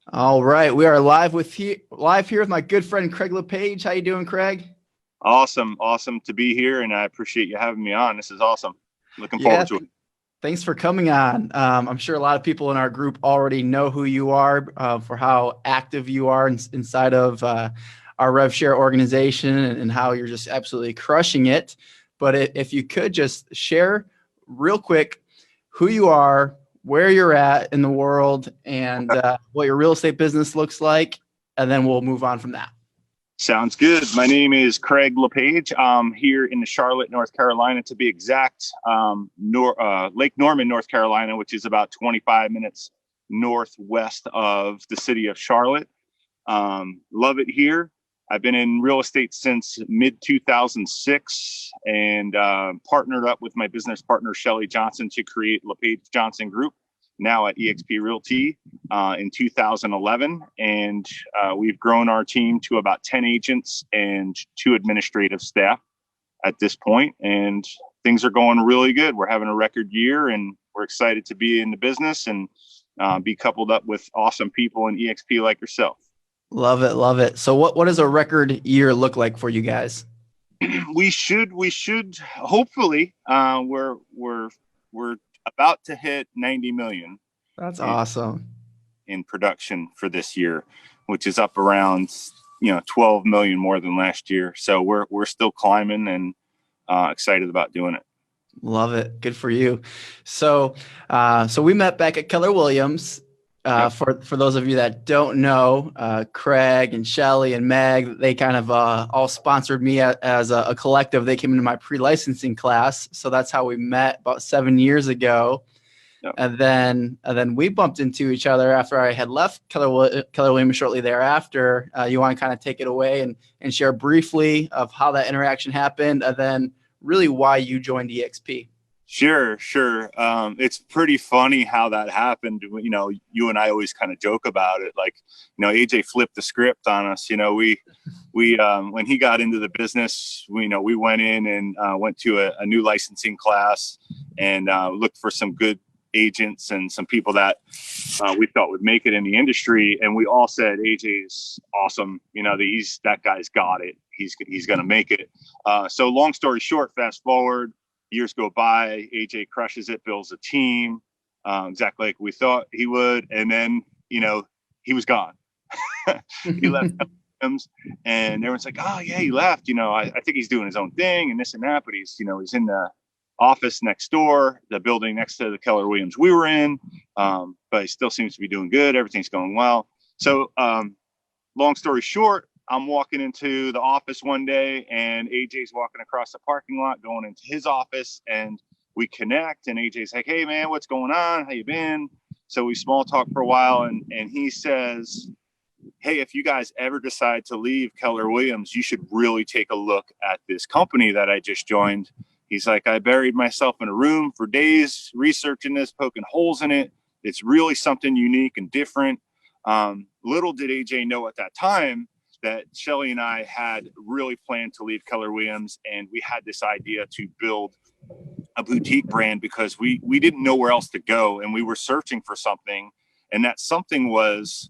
All right, we are live here with my good friend Craig LePage. How you doing, Craig? Awesome to be here, and I appreciate you having me on. This is awesome. Looking Yeah, forward to it. thanks for coming on. I'm sure a lot of people in our group already know who you are for how active you are inside of our RevShare organization and how you're just absolutely crushing it. But if you could just share real quick who you are, where you're at in the world, and what your real estate business looks like, and then we'll move on from that. Sounds good. My name is Craig LePage. I'm here in the Charlotte, North Carolina, to be exact. Lake Norman, North Carolina, which is about 25 minutes northwest of the city of Charlotte. Love it here. I've been in real estate since mid 2006 and partnered up with my business partner, Shelly Johnson, to create LePage Johnson Group, now at eXp Realty in 2011. And we've grown our team to about 10 agents and 2 administrative staff at this point. And things are going really good. We're having a record year, and we're excited to be in the business and be coupled up with awesome people in eXp like yourself. Love it, love it. So what does a record year look like for you guys? We should hopefully we're about to hit 90 million That's in, awesome. in production for this year, which is up around 12 million more than last year. So we're still climbing and excited about doing it. Love it. Good for you. So we met back at Keller Williams. Yep. For those of you that don't know, Craig and Shelly and Meg, they kind of all sponsored me as a collective. They came into my pre-licensing class, so that's how we met about 7 years ago. Yep. And then we bumped into each other after I had left Keller Williams shortly thereafter. You want to kind of take it away and share briefly of how that interaction happened, and then really why you joined eXp. Sure. It's pretty funny how that happened. You and I always kind of joke about it. Like, AJ flipped the script on us. We when he got into the business, we went in and went to a new licensing class and looked for some good agents and some people that we thought would make it in the industry. And we all said, AJ's awesome. That guy's got it. He's going to make it. So long story short, fast forward, years go by, AJ crushes it, builds a team, exactly like we thought he would. And then, he was gone. He left Williams, and everyone's like, oh yeah, he left. I think he's doing his own thing and this and that, but he's in the office next door, the building next to the Keller Williams we were in. But he still seems to be doing good. Everything's going well. So long story short, I'm walking into the office one day and AJ's walking across the parking lot going into his office, and we connect, and AJ's like, hey man, what's going on? How you been? So we small talk for a while, and he says, hey, if you guys ever decide to leave Keller Williams, you should really take a look at this company that I just joined. He's like, I buried myself in a room for days researching this, poking holes in it. It's really something unique and different. Little did AJ know at that time that Shelly and I had really planned to leave Keller Williams, and we had this idea to build a boutique brand because we didn't know where else to go, and we were searching for something, and that something was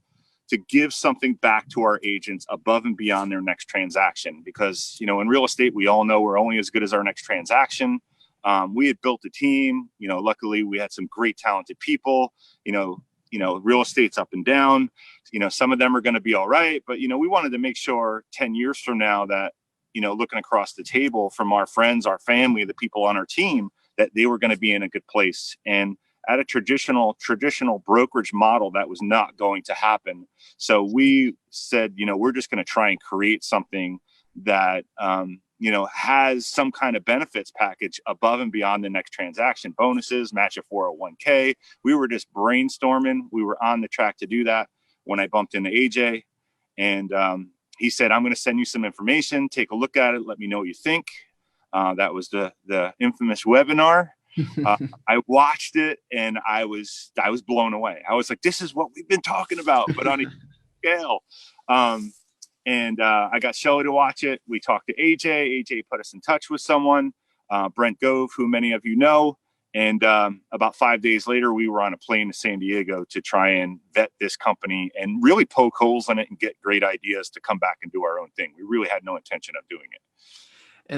to give something back to our agents above and beyond their next transaction. Because, in real estate, we all know we're only as good as our next transaction. We had built a team, luckily we had some great talented people, real estate's up and down, some of them are going to be all right. But, we wanted to make sure 10 years from now that, looking across the table from our friends, our family, the people on our team, that they were going to be in a good place. And at a traditional brokerage model, that was not going to happen. So we said, we're just going to try and create something that, has some kind of benefits package above and beyond the next transaction, bonuses, match a 401k. We were just brainstorming. We were on the track to do that when I bumped into AJ, and he said, I'm going to send you some information. Take a look at it. Let me know what you think. That was the infamous webinar. I watched it and I was blown away. I was like, this is what we've been talking about, but on a scale. And I got Shelly to watch it. We talked to AJ. AJ put us in touch with someone, Brent Gove, who many of you know. And about 5 days later, we were on a plane to San Diego to try and vet this company and really poke holes in it and get great ideas to come back and do our own thing. We really had no intention of doing it.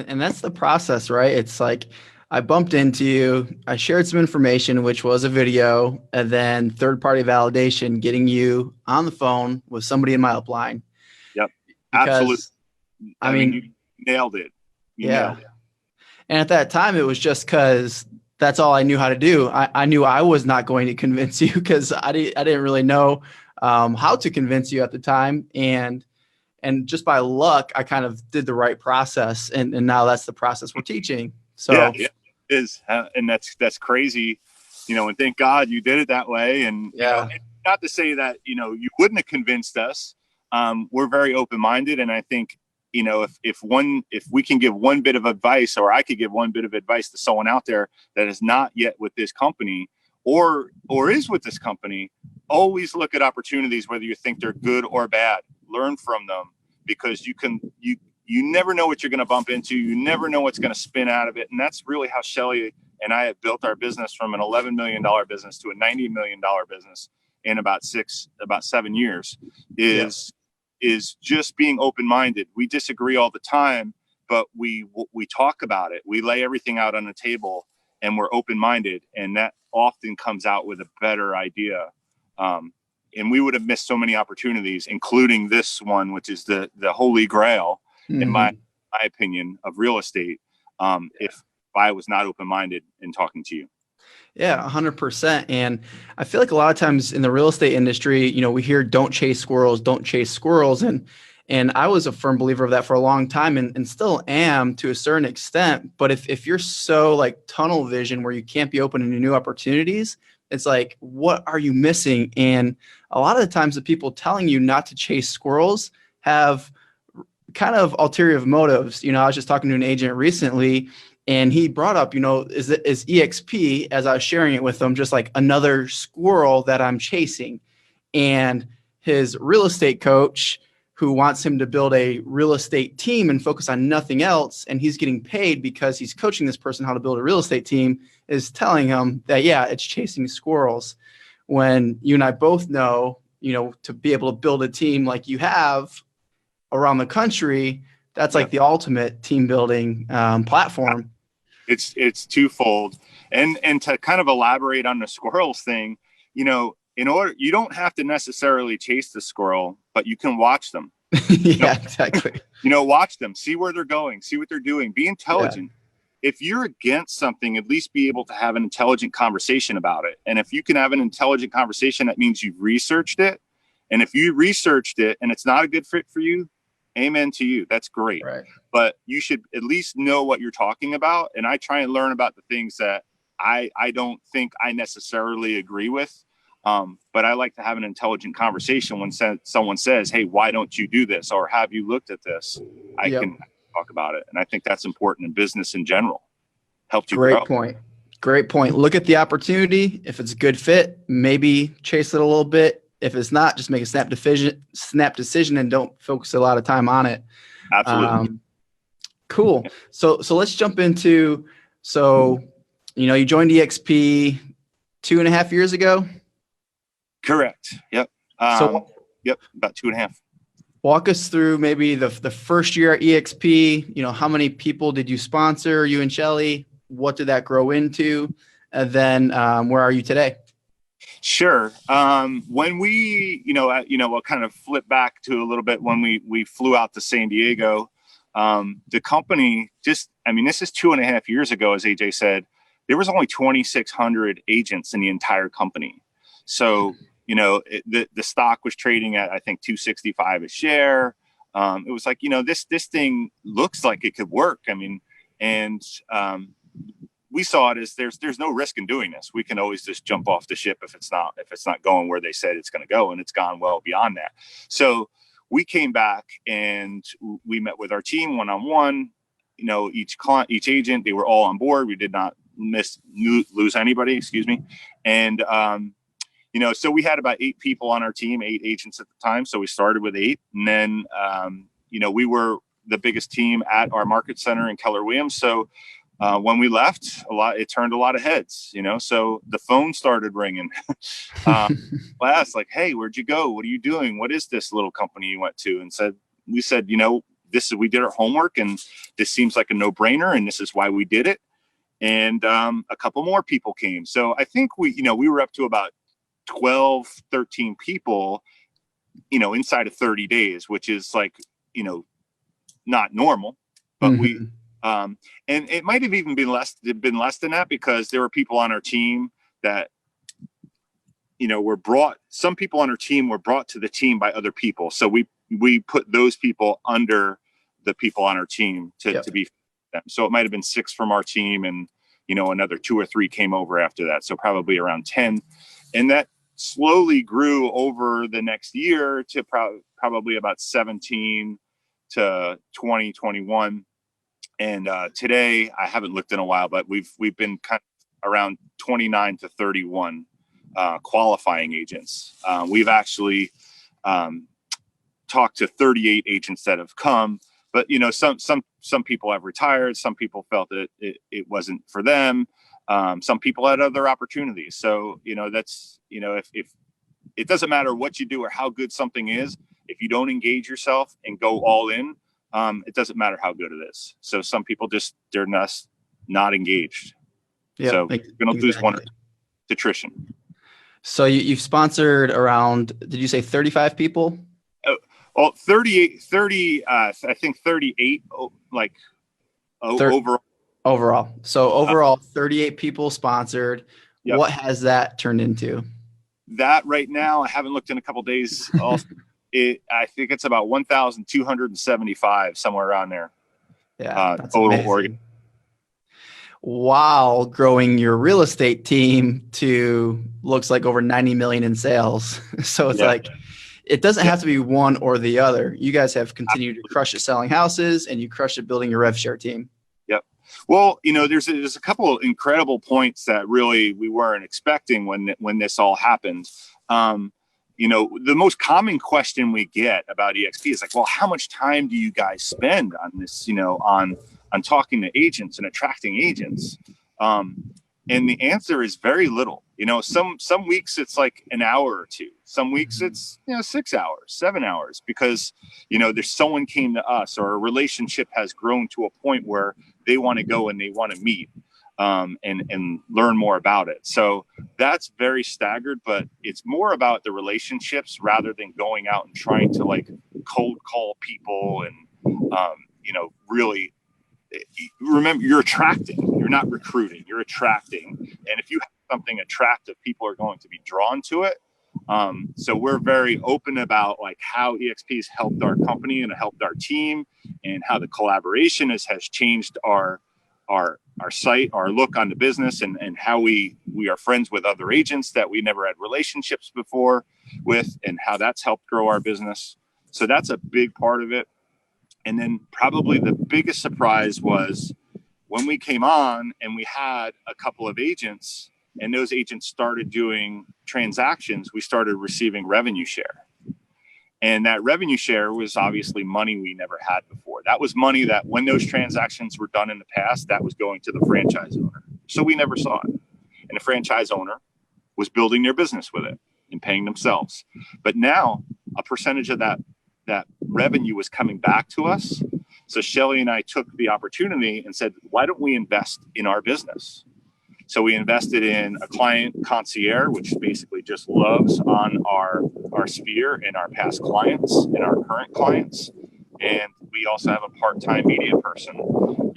And that's the process, right? It's like I bumped into you, I shared some information, which was a video, and then third-party validation, getting you on the phone with somebody in my upline. Yep, absolutely. Because, I mean, you nailed it. You yeah. nailed it. And at that time, it was just because that's all I knew how to do. I knew I was not going to convince you because I didn't really know how to convince you at the time. And just by luck, I kind of did the right process. And now that's the process we're teaching. So yeah, it is. And that's crazy, and thank God you did it that way. And, and not to say that, you wouldn't have convinced us. We're very open-minded. And I think, if we can give one bit of advice, or I could give one bit of advice to someone out there that is not yet with this company or is with this company, always look at opportunities, whether you think they're good or bad. Learn from them, because you never know what you're going to bump into. You never know what's going to spin out of it. And that's really how Shelly and I have built our business from an $11 million business to a $90 million business in about 7 years, is just being open-minded. We disagree all the time, but we talk about it. We lay everything out on the table, and we're open-minded, and that often comes out with a better idea. And we would have missed so many opportunities, including this one, which is the holy grail, in my opinion, of real estate, if I was not open-minded in talking to you. Yeah, 100%. And I feel like a lot of times in the real estate industry, we hear don't chase squirrels, don't chase squirrels. And I was a firm believer of that for a long time, and still am to a certain extent. But if you're so like tunnel vision where you can't be open to new opportunities, it's like, what are you missing? And a lot of the times the people telling you not to chase squirrels have kind of ulterior motives. I was just talking to an agent recently, and he brought up, is eXp, as I was sharing it with him, just like another squirrel that I'm chasing. And his real estate coach, who wants him to build a real estate team and focus on nothing else, and he's getting paid because he's coaching this person how to build a real estate team, is telling him that, yeah, it's chasing squirrels. When you and I both know, to be able to build a team like you have around the country, that's like the ultimate team building platform. It's twofold. And to kind of elaborate on the squirrels thing, in order, you don't have to necessarily chase the squirrel, but you can watch them. Exactly. Watch them, see where they're going, see what they're doing, be intelligent. If you're against something, at least be able to have an intelligent conversation about it. And if you can have an intelligent conversation, that means you've researched it. And if you researched it and it's not a good fit for you, amen to you. That's great. Right. But you should at least know what you're talking about. And I try and learn about the things that I don't think I necessarily agree with. But I like to have an intelligent conversation when someone says, hey, why don't you do this? Or have you looked at this? I can talk about it. And I think that's important in business in general. Helps you grow. Great point. Look at the opportunity. If it's a good fit, maybe chase it a little bit. If it's not, just make a snap decision and don't focus a lot of time on it. Absolutely. Cool. So let's jump into, you joined eXp 2.5 years ago. Correct. Yep. About 2.5. Walk us through maybe the first year at eXp. How many people did you sponsor, you and Shelly? What did that grow into? And then where are you today? Sure. When we, we'll kind of flip back to a little bit when we flew out to San Diego. The company this is 2.5 years ago, as AJ said, there was only 2,600 agents in the entire company. So, the stock was trading at, I think, $265 a share. It was like, this thing looks like it could work. We saw it as there's no risk in doing this. We can always just jump off the ship if it's not going where they said it's going to go, and it's gone well beyond that. So we came back and we met with our team one-on-one. Each agent, they were all on board. We did not lose anybody. Excuse me. And so we had about 8 people on our team, 8 agents at the time. So we started with 8, and then we were the biggest team at our market center in Keller Williams. So When we left, it turned a lot of heads, so the phone started ringing. Last, like, hey, where'd you go? What are you doing? What is this little company you went to? And we said, we did our homework, and this seems like a no-brainer, and this is why we did it. And a couple more people came. So I think we were up to about 12, 13 people, inside of 30 days, which is like, not normal, but we, and it might have even been less than that, because there were people on our team that, some people on our team were brought to the team by other people. So we put those people under the people on our team to be them. So it might have been 6 from our team, and, another 2 or 3 came over after that. So probably around 10. And that slowly grew over the next year to probably about 17 to 20, 21. And today, I haven't looked in a while, but we've been kind of around 29 to 31 qualifying agents. We've actually talked to 38 agents that have come, but some people have retired. Some people felt that it wasn't for them. Some people had other opportunities. So that's if it doesn't matter what you do or how good something is, if you don't engage yourself and go all in, it doesn't matter how good it is. So some people they're not engaged. Yeah, so you're going to lose one attrition. So you've sponsored around, did you say 35 people? Well, 30, I think 38, like overall. So overall, 38 people sponsored. Yep. What has that turned into? That right now, I haven't looked in a couple of days. I think it's about 1,275, somewhere around there. Yeah, that's total Oregon. While growing your real estate team to looks like over 90 million in sales. So it's like, it doesn't have to be one or the other. You guys have continued to crush it selling houses, and you crush it building your RevShare team. Yep. Well, there's a couple of incredible points that really we weren't expecting when this all happened. The most common question we get about eXp is like, well, how much time do you guys spend on this, on talking to agents and attracting agents? And the answer is very little. Some weeks it's like an hour or 2. Some weeks it's 6 hours, 7 hours, because there's someone came to us, or a relationship has grown to a point where they want to go and they want to meet and learn more about it. So that's very staggered, but it's more about the relationships rather than going out and trying to like cold call people and really. Remember, you're attracting, you're not recruiting, you're attracting. And if you have something attractive, people are going to be drawn to it. So we're very open about like how eXp has helped our company and helped our team, and how the collaboration has changed our site, our look on the business, and how we are friends with other agents that we never had relationships before with, and how that's helped grow our business. So that's a big part of it. And then probably the biggest surprise was when we came on and we had a couple of agents, and those agents started doing transactions, we started receiving revenue share. And that revenue share was obviously money we never had before. That was money that when those transactions were done in the past, that was going to the franchise owner. So we never saw it. And the franchise owner was building their business with it and paying themselves. But now a percentage of that revenue was coming back to us. So Shelly and I took the opportunity and said, why don't we invest in our business? So we invested in a client concierge, which basically just loves on our sphere and our past clients and our current clients. And we also have a part-time media person.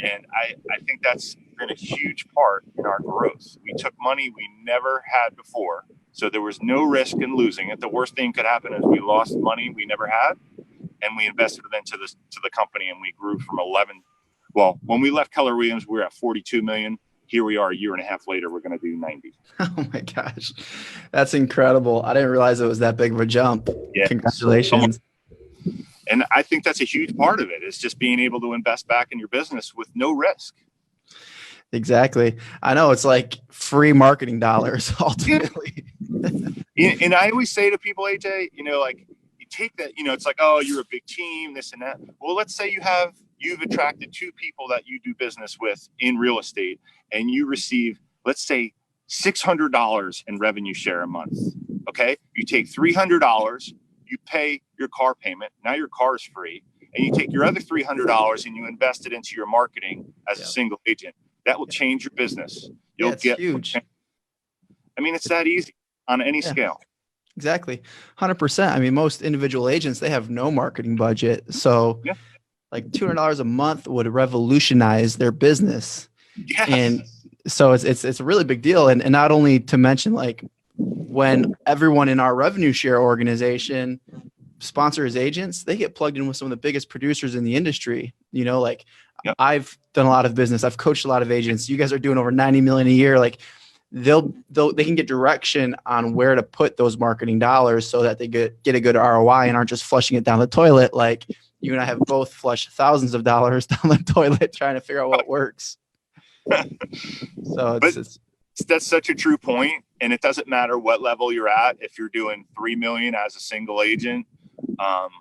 And I think that's been a huge part in our growth. We took money we never had before. So there was no risk in losing it. The worst thing could happen is we lost money we never had, and we invested it into the company, and we grew from 11. Well, when we left Keller Williams, we were at 42 million. Here we are a year and a half later, we're going to do 90. Oh my gosh. That's incredible. I didn't realize it was that big of a jump. Yeah. Congratulations. And I think that's a huge part of it, is just being able to invest back in your business with no risk. Exactly. I know, it's like free marketing dollars ultimately. And I always say to people, AJ, like, you take that, it's like, oh, you're a big team, this and that. Well, let's say you have you've attracted 2 people that you do business with in real estate, and you receive, let's say, $600 in revenue share a month. Okay. You take $300, you pay your car payment. Now your car is free. And you take your other $300 and you invest it into your marketing as a single agent. That will change your business. You'll get huge. I mean, it's that easy on any scale. Exactly. 100%. I mean, most individual agents, they have no marketing budget. So like $200 a month would revolutionize their business. Yes. And so it's a really big deal. And not only to mention, like, when everyone in our revenue share organization sponsors agents, they get plugged in with some of the biggest producers in the industry. You know, like I've done a lot of business. I've coached a lot of agents. You guys are doing over 90 million a year. Like they can get direction on where to put those marketing dollars so that they get a good ROI and aren't just flushing it down the toilet. Like you and I have both flushed thousands of dollars down the toilet trying to figure out what works. So that's such a true point. And it doesn't matter what level you're at. If you're doing 3 million as a single agent,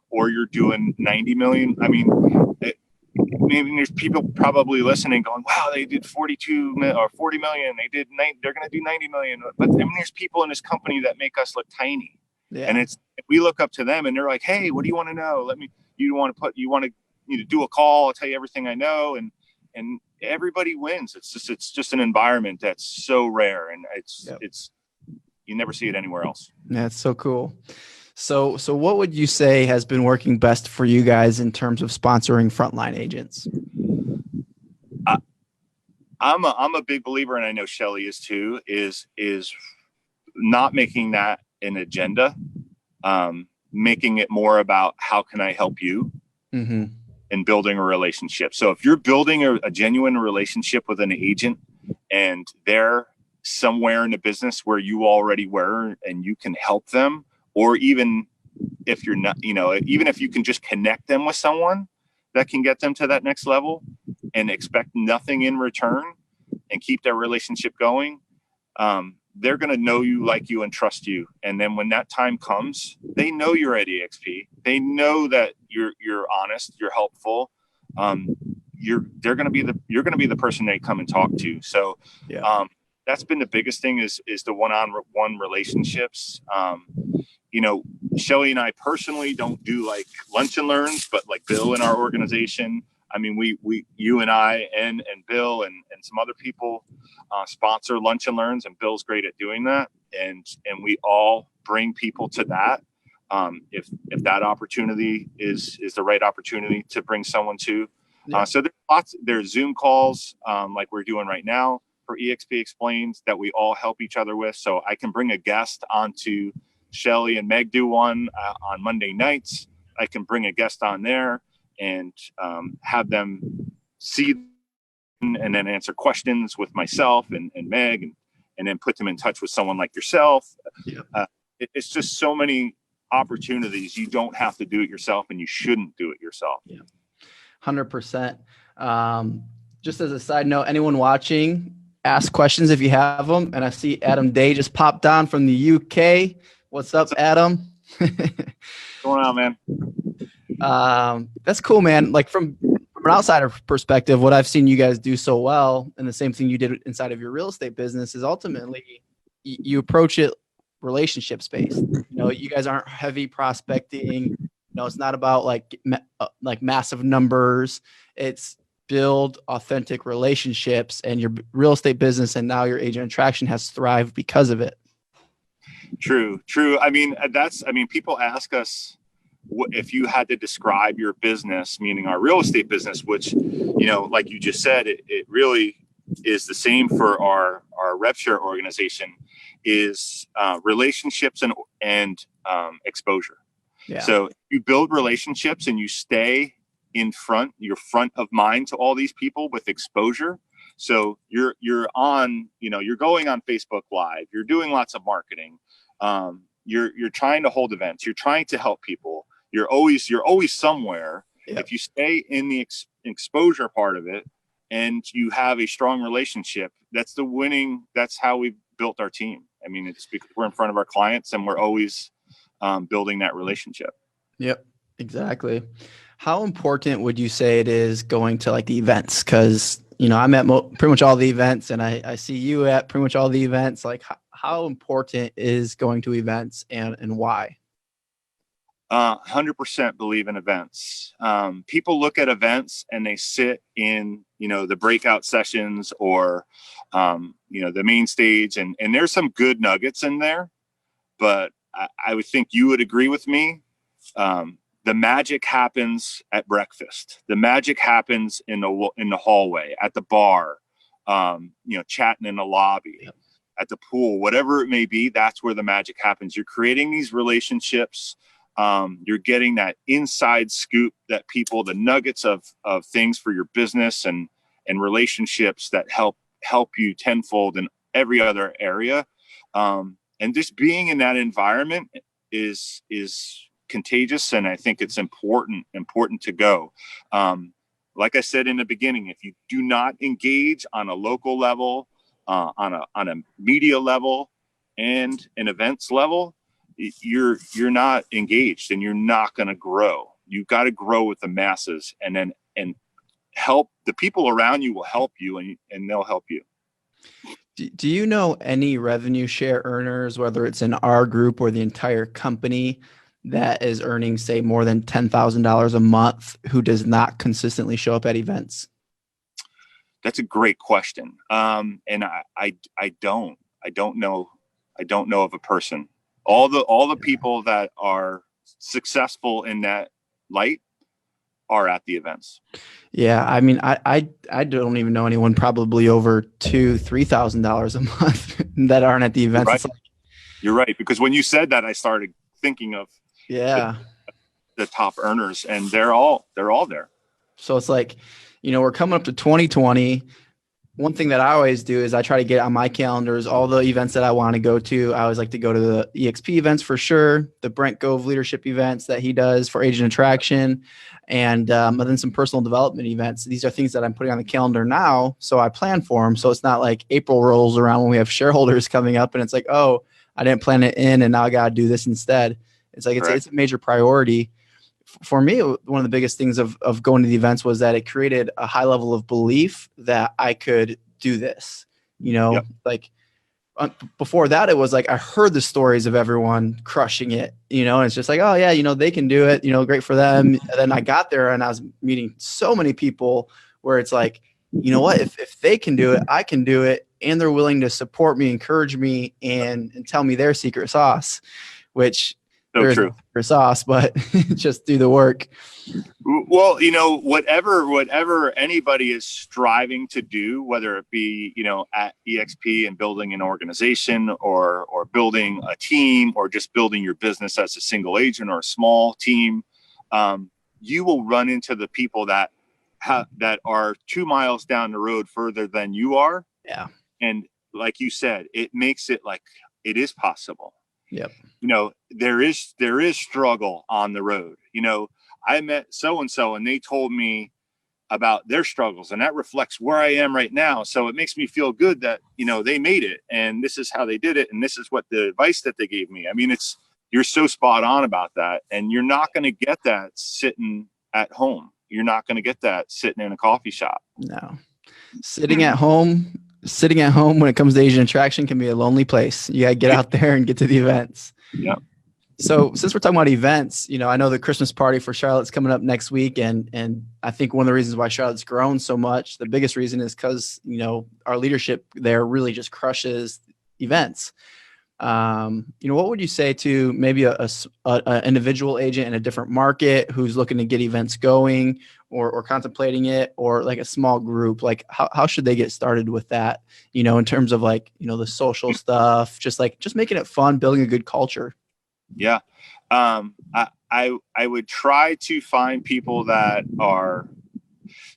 or you're doing 90 million. I mean, maybe there's people probably listening going, wow, they did 42 or 40 million. They're going to do 90 million. But I mean, there's people in this company that make us look tiny. Yeah. And we look up to them and they're like, hey, what do you want to know? You want to do a call. I'll tell you everything I know. And everybody wins. It's just an environment that's so rare. And you never see it anywhere else. Yeah, it's so cool. So what would you say has been working best for you guys in terms of sponsoring frontline agents? I'm a big believer, and I know Shelly is too, is not making that an agenda, making it more about how can I help you and building a relationship. So if you're building a genuine relationship with an agent and they're somewhere in the business where you already were and you can help them, or even if you're not, even if you can just connect them with someone that can get them to that next level and expect nothing in return and keep their relationship going, they're going to know you, like you, and trust you. And then when that time comes, they know you're at eXp. They know that you're honest, you're helpful. You're going to be the person they come and talk to. So, that's been the biggest thing is the one-on-one relationships. Shelly and I personally don't do like lunch and learns, but like Bill in our organization, I mean, you and I and Bill and some other people sponsor lunch and learns, and Bill's great at doing that. And we all bring people to that. If that opportunity is the right opportunity to bring someone to. So there's Zoom calls like we're doing right now for eXp Explained that we all help each other with. So I can bring a guest onto Shelly and Meg do one on Monday nights. I can bring a guest on there and have them see and then answer questions with myself and Meg and then put them in touch with someone like yourself. It's just so many opportunities. You don't have to do it yourself, and you shouldn't do it yourself. 100%. Just as a side note, anyone watching, ask questions if you have them. And I see Adam Day just popped on from the UK. What's up, Adam? What's going on, man? That's cool, man. Like from an outsider perspective, what I've seen you guys do so well, and the same thing you did inside of your real estate business, is ultimately you approach it relationship based. You guys aren't heavy prospecting. It's not about like massive numbers. It's build authentic relationships, and your real estate business and now your agent attraction has thrived because of it. True. I mean, people ask us if you had to describe your business, meaning our real estate business, which, like you just said, it really is the same for our rev share organization, is relationships and exposure. Yeah. So you build relationships and you stay you're front of mind to all these people with exposure. So you're on, you're going on Facebook Live, you're doing lots of marketing. You're trying to hold events, you're trying to help people. You're always somewhere. Yep. If you stay in the exposure part of it and you have a strong relationship, that's how we've built our team. I mean, it's because we're in front of our clients and we're always building that relationship. Yep, exactly. How important would you say it is going to like the events? Because, I'm at pretty much all the events and I see you at pretty much all the events. Like how important is going to events and why? 100% believe in events. People look at events and they sit in, the breakout sessions or, the main stage, and there's some good nuggets in there, but I would think you would agree with me. The magic happens at breakfast. The magic happens in the hallway, at the bar, chatting in the lobby, yep, at the pool, whatever it may be. That's where the magic happens. You're creating these relationships. You're getting that inside scoop, that the nuggets of things for your business and relationships that help you tenfold in every other area. And just being in that environment is contagious. And I think it's important to go. Like I said in the beginning, if you do not engage on a local level, on a media level and an events level, you're not engaged and you're not going to grow. You've got to grow with the masses, and help the people around you will help you, and they'll help you. Do you know any revenue share earners, whether it's in our group or the entire company, that is earning, say, more than $10,000 a month who does not consistently show up at events? That's a great question. And I don't know. I don't know of a person. All the people that are successful in that light are at the events. Yeah. I mean, I don't even know anyone probably over $2,000-$3,000 a month that aren't at the events. Right. You're right. Because when you said that, I started thinking of the top earners, and they're all there. So it's like, we're coming up to 2020. One thing that I always do is I try to get on my calendars all the events that I want to go to. I always like to go to the eXp events for sure, the Brent Gove leadership events that he does for agent attraction, and then some personal development events. These are things that I'm putting on the calendar now, so I plan for them. So it's not like April rolls around when we have shareholders coming up and it's like, oh, I didn't plan it in and now I got to do this instead. It's like it's a major priority. For me, one of the biggest things of going to the events was that it created a high level of belief that I could do this. Yep. Like before that, it was like I heard the stories of everyone crushing it, and it's just like, oh yeah, they can do it, great for them. And then I got there and I was meeting so many people where it's like, you know what, if they can do it, I can do it. And they're willing to support me, encourage me, and tell me their secret sauce, which there's no secret sauce, but just do the work. Well, whatever anybody is striving to do, whether it be, at eXp and building an organization or building a team or just building your business as a single agent or a small team, you will run into the people that are 2 miles down the road further than you are. Yeah. And like you said, it makes it like it is possible. Yep. There is struggle on the road. I met so-and-so and they told me about their struggles, and that reflects where I am right now. So it makes me feel good that, they made it and this is how they did it. And this is what the advice that they gave me. I mean, you're so spot on about that. And you're not going to get that sitting at home. You're not going to get that sitting in a coffee shop. No. Sitting at home when it comes to agent attraction can be a lonely place. You got to get out there and get to the events. Yeah. So since we're talking about events, I know the Christmas party for Charlotte's coming up next week. And I think one of the reasons why Charlotte's grown so much, the biggest reason is because, our leadership there really just crushes events. What would you say to maybe a individual agent in a different market who's looking to get events going or contemplating it, or like a small group? Like how should they get started with that, in terms of like, the social stuff, just making it fun, building a good culture? Yeah. I would try to find people that are,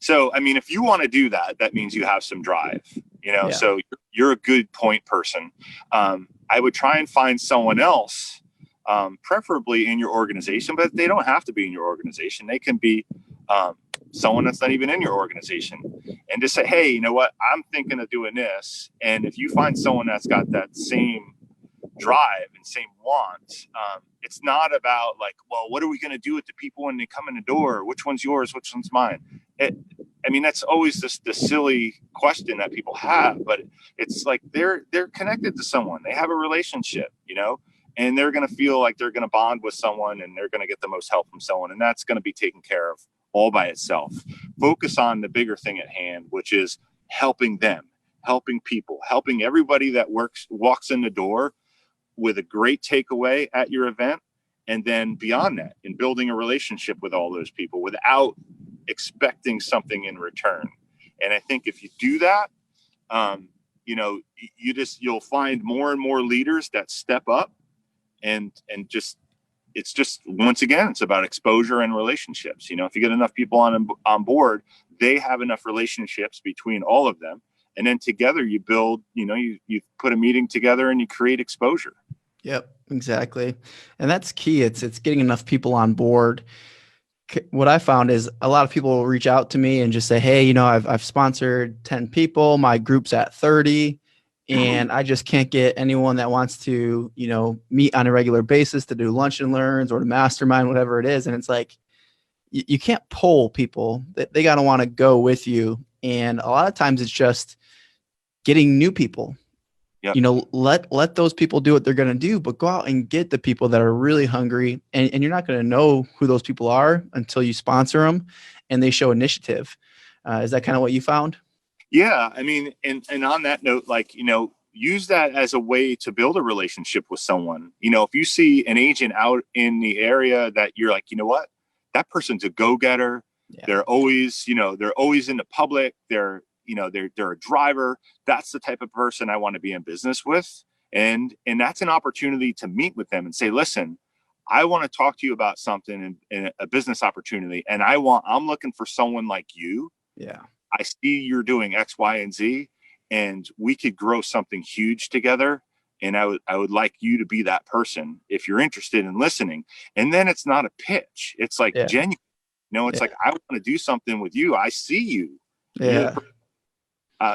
so, I mean, if you want to do that, that means you have some drive, so you're a good point person. I would try and find someone else, preferably in your organization, but they don't have to be in your organization. They can be, someone that's not even in your organization, and just say, hey, you know what, I'm thinking of doing this. And if you find someone that's got that same drive and same wants. It's not about like, well, what are we going to do with the people when they come in the door? Which one's yours? Which one's mine? I mean, that's always just the silly question that people have, but it's like they're connected to someone. They have a relationship, and they're going to feel like they're going to bond with someone and they're going to get the most help from someone. And that's going to be taken care of all by itself. Focus on the bigger thing at hand, which is helping them, helping people, helping everybody that walks in the door with a great takeaway at your event. And then beyond that, in building a relationship with all those people without expecting something in return. And I think if you do that, you'll find more and more leaders that step up and it's just, once again, it's about exposure and relationships. If you get enough people on board, they have enough relationships between all of them. And then together you build, you put a meeting together and you create exposure. Yep, exactly. And that's key. It's getting enough people on board. What I found is a lot of people will reach out to me and just say, hey, I've sponsored 10 people. My group's at 30 and I just can't get anyone that wants to, meet on a regular basis to do lunch and learns or to mastermind, whatever it is. And it's like, you can't pull people. They got to want to go with you. And a lot of times it's just getting new people. Yep. Let those people do what they're going to do, but go out and get the people that are really hungry. And you're not going to know who those people are until you sponsor them and they show initiative. Is that kind of what you found? Yeah. I mean, and on that note, use that as a way to build a relationship with someone. If you see an agent out in the area that you're like, you know what, that person's a go-getter. Yeah. They're always in the public. They're a driver. That's the type of person I want to be in business with. And that's an opportunity to meet with them and say, listen, I want to talk to you about something in a business opportunity. And I'm looking for someone like you. Yeah. I see you're doing X, Y, and Z, and we could grow something huge together. And I would like you to be that person if you're interested in listening. And then it's not a pitch. It's like genuine. It's like, I want to do something with you. I see you. Yeah.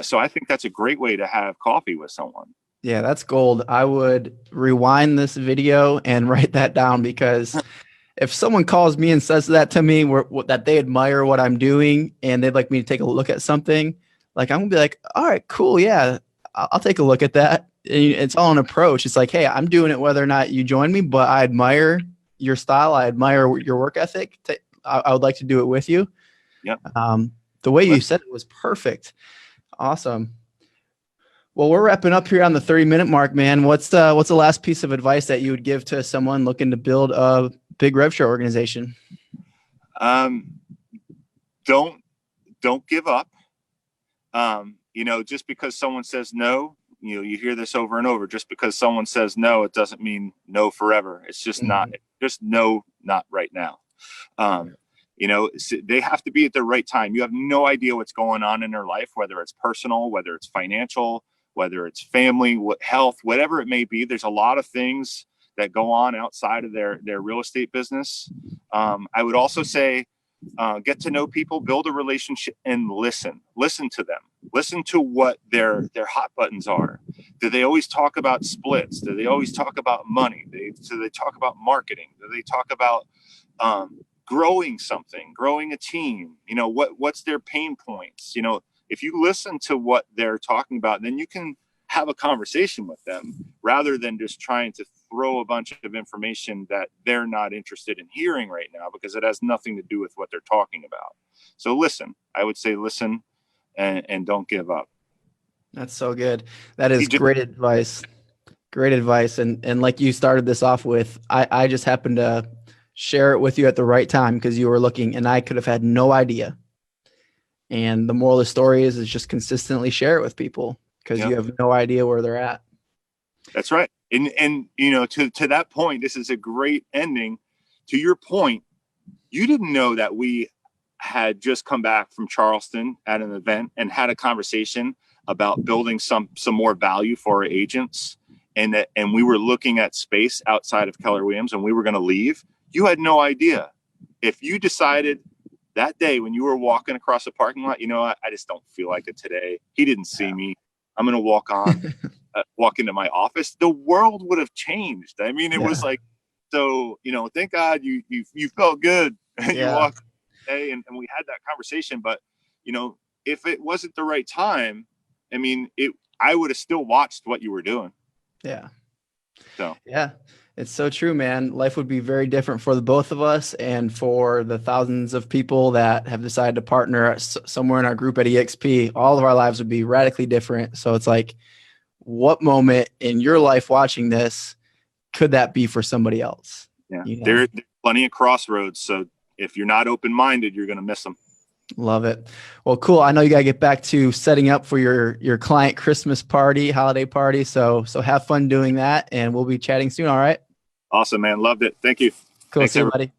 So I think that's a great way to have coffee with someone. Yeah, that's gold. I would rewind this video and write that down, because if someone calls me and says that to me, that they admire what I'm doing and they'd like me to take a look at something, like I'm gonna be like, all right, cool. Yeah, I'll take a look at that. It's all an approach. It's like, hey, I'm doing it whether or not you join me, but I admire your style. I admire your work ethic. I would like to do it with you. Yep. The way you said it was perfect. Awesome. Well, we're wrapping up here on the 30-minute mark, man. What's the last piece of advice that you would give to someone looking to build a big rev share organization? Don't give up. Just because someone says no, you hear this over and over. Just because someone says no, it doesn't mean no forever. It's just not right now. They have to be at the right time. You have no idea what's going on in their life, whether it's personal, whether it's financial, whether it's family, health, whatever it may be. There's a lot of things that go on outside of their real estate business. I would also say, get to know people, build a relationship, and listen to them. Listen to what their hot buttons are. Do they always talk about splits? Do they always talk about money? Do they talk about marketing? Do they talk about growing something, growing a team? What's their pain points? If you listen to what they're talking about, then you can have a conversation with them rather than just trying to throw a bunch of information that they're not interested in hearing right now, because it has nothing to do with what they're talking about. So listen, I would say listen and don't give up. That's so good. That is great advice. Great advice. And like you started this off with, I just happened to share it with you at the right time because you were looking, and I could have had no idea. And the moral of the story is just consistently share it with people, because you have no idea where they're at. That's right. And to that point, this is a great ending. To your point, you didn't know that we had just come back from Charleston at an event and had a conversation about building some more value for our agents, and we were looking at space outside of Keller Williams and we were going to leave. You had no idea. If you decided that day when you were walking across the parking lot, I just don't feel like it today. He didn't see me. I'm going to walk on. walk into my office, the world would have changed. I mean, it was like, so, thank God you felt good. You walked away and we had that conversation. But, if it wasn't the right time, I mean, I would have still watched what you were doing. Yeah. So, yeah, it's so true, man. Life would be very different for the both of us and for the thousands of people that have decided to partner somewhere in our group at eXp. All of our lives would be radically different. So it's like, what moment in your life watching this could that be for somebody else? Yeah, there's plenty of crossroads. So if you're not open-minded, you're going to miss them. Love it. Well, cool. I know you got to get back to setting up for your client Christmas party, holiday party. So have fun doing that, and we'll be chatting soon. All right. Awesome, man. Loved it. Thank you. Cool. Thanks, See you, buddy.